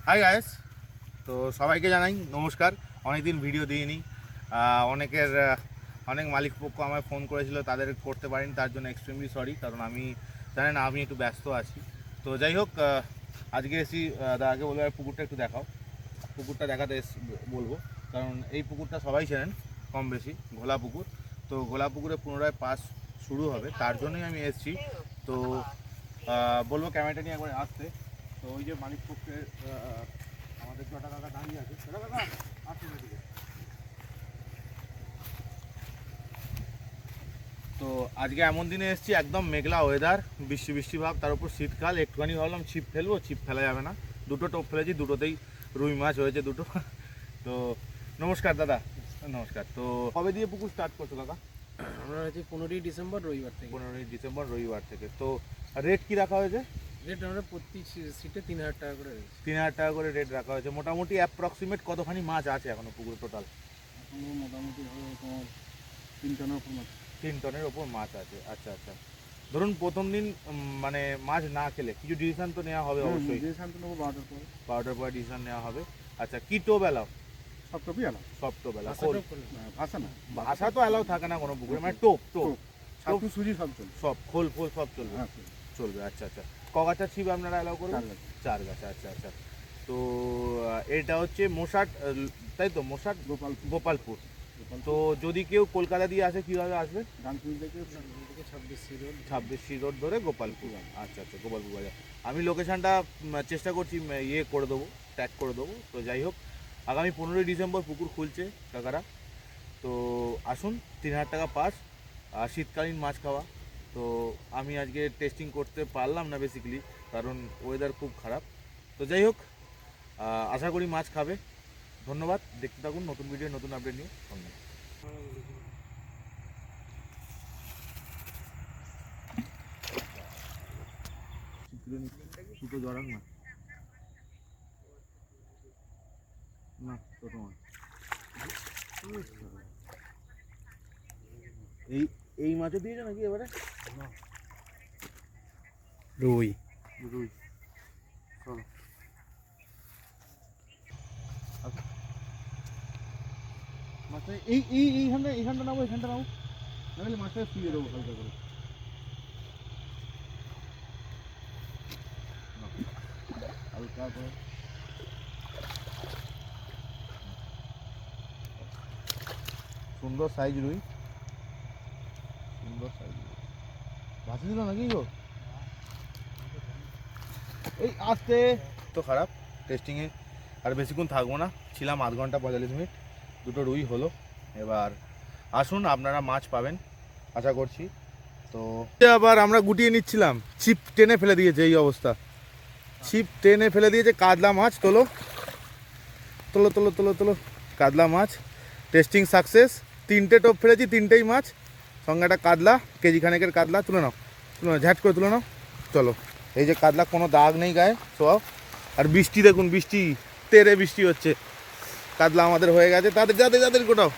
Hi guys, তো সবাইকে জানাই নমস্কার। অনেকদিন ভিডিও দিইনি, অনেক মালিক পক্ষ আমায় ফোন করেছিল, তাদের করতে পারিনি, তার জন্য এক্সট্রিমলি সরি। কারণ আমি একটু ব্যস্ত আছি। তো যাই হোক, আজকে এসি দাদাকে বলবো পুকুরটা একটু দেখাও। পুকুরটা দেখাতে বলবো, কারণ এই পুকুরটা সবাই চেনেন কম বেশি, ঘোলা পুকুর। তো ঘোলা পুকুরে পুনরায় পাস শুরু হবে, তার জন্যই আমি এসেছি। তো বলবো ক্যামেরাটা নিয়ে একবার আসতে। তো ওই যে মালিক পক্ষের আমাদের ছোটা কাকা দাঁড়িয়ে আছে, ছোটা কাকা আসুন এদিকে। তো আজকে এমন দিনে এসেছি, একদম মেঘলা ওয়েদার, বৃষ্টি বৃষ্টি ভাব, তার উপর শীতকাল। একটুখানি ভাবলাম ছিপ ফেলবো, ছিপ ফেলা যাবে না। দুটো টোপ ফেলেছি, দুটোতেই রুই মাছ হয়েছে দুটো। তো নমস্কার দাদা। নমস্কার। তো কবে দিয়ে পুকুর স্টার্ট করছো কাকা? আমরা হচ্ছে 15ই ডিসেম্বর রবিবার থেকে। 15ই ডিসেম্বর রবিবার থেকে। তো রেট কি রাখা হয়েছে? রেট আমরা প্রতি সিটে 3000 টাকা করে রয়েছে। 3000 টাকা করে রেট রাখা হয়েছে। মোটামুটি অ্যাপ্রক্সিমেট কতখানি মাছ আছে এখনো পুকুরে টোটাল? এখনো মোটামুটি হবে তোমার 3 টনের উপর মাছ। 3 টনের ওপর মাছ আছে। আচ্ছা আচ্ছা। ধরুন প্রথম দিন মানে মাছ না খেলে কিছু ডিসিশন তো নেওয়া হবে অবশ্যই। ডিসিশন তো নেবো 12টার পরে। 12টার পরে ডিসিশন নেওয়া হবে। আচ্ছা, কি টোপ অ্যালাউ? সব টপই আলাদা। সব টোপ অ্যালাউ? ভাষা না, ভাষা তো অ্যালাউ থাকে না কোনো পুকুরে, মানে টোপ টোপ সাতু সুজি সব চলবে। সব খোল ফোল সব চলবে? চলবে। আচ্ছা আচ্ছা। কগাছা ছিপ আপনারা অ্যালাউ করবেন? 4 গাছা। আচ্ছা আচ্ছা। তো এটা হচ্ছে মোসাট, তাই তো? মোসাট গোপালপুর। তো যদি কেউ কলকাতা দিয়ে আসে কীভাবে আসবে? ডানকুনি থেকে 26 রোড ধরে গোপালপুর। আচ্ছা আচ্ছা, গোপালপুর বাজার। আমি লোকেশানটা চেষ্টা করছি ইয়ে করে দেবো, ট্যাগ করে দেবো। তো যাই হোক, আগামী 15ই ডিসেম্বর পুকুর খুলছে কাকারা। তো আসুন, 3000 টাকা পাস, আর শীতকালীন মাছ খাওয়া। তো আমি আজকে টেস্টিং করতে পারলাম না বেসিক্যালি, কারণ ওয়েদার খুব খারাপ। তো যাই হোক, আশা করি মাছ খাবে। ধন্যবাদ, দেখতে থাকুন নতুন ভিডিও, নতুন আপডেট নিয়ে। ধন্যবাদ। দুটো জড়ান না, না ছোট মাছ। এই মাছও দিয়েছে নাকি এবারে? রুই। রুই। চলো মাছটা এইখানটা নাও, এখানটা নাও, নাহলে মাছটা শুয়ে দেবো হালকা করে। হালকা করে সুন্দর সাইজ রুই, সুন্দর সাইজ রুই। ভাসি দিল নাকি গো? এই আসতে তো খারাপ। টেস্টিংয়ে আর বেশিক্ষণ থাকবো না, ছিলাম 8 ঘন্টা 45 মিনিট। দুটো রুই হলো। এবার আসুন, আপনারা মাছ পাবেন আশা করছি। তো আবার আমরা গুটিয়ে নিচ্ছিলাম, ছিপ টেনে ফেলে দিয়েছে, এই অবস্থা। ছিপ টেনে ফেলে দিয়েছে। কাতলা মাছ, তোলো তোলো তোলো তোলো তোলো, কাতলা মাছ। Testing success. 3টে টোপ ফেলেছি, 3টেই মাছ, সঙ্গে একটা কাতলা, কেজি খানেকের কাতলা। তুলে নাও, ঝ্যাট করে তুলে নাও। চলো, এই যে কাতলা, কোনো দাগ নেই গায়ে, সব। আর বৃষ্টি দেখুন, বৃষ্টি তেরে বৃষ্টি হচ্ছে। কাতলা আমাদের হয়ে গেছে। তাদের যাদের যাদের গোটাও।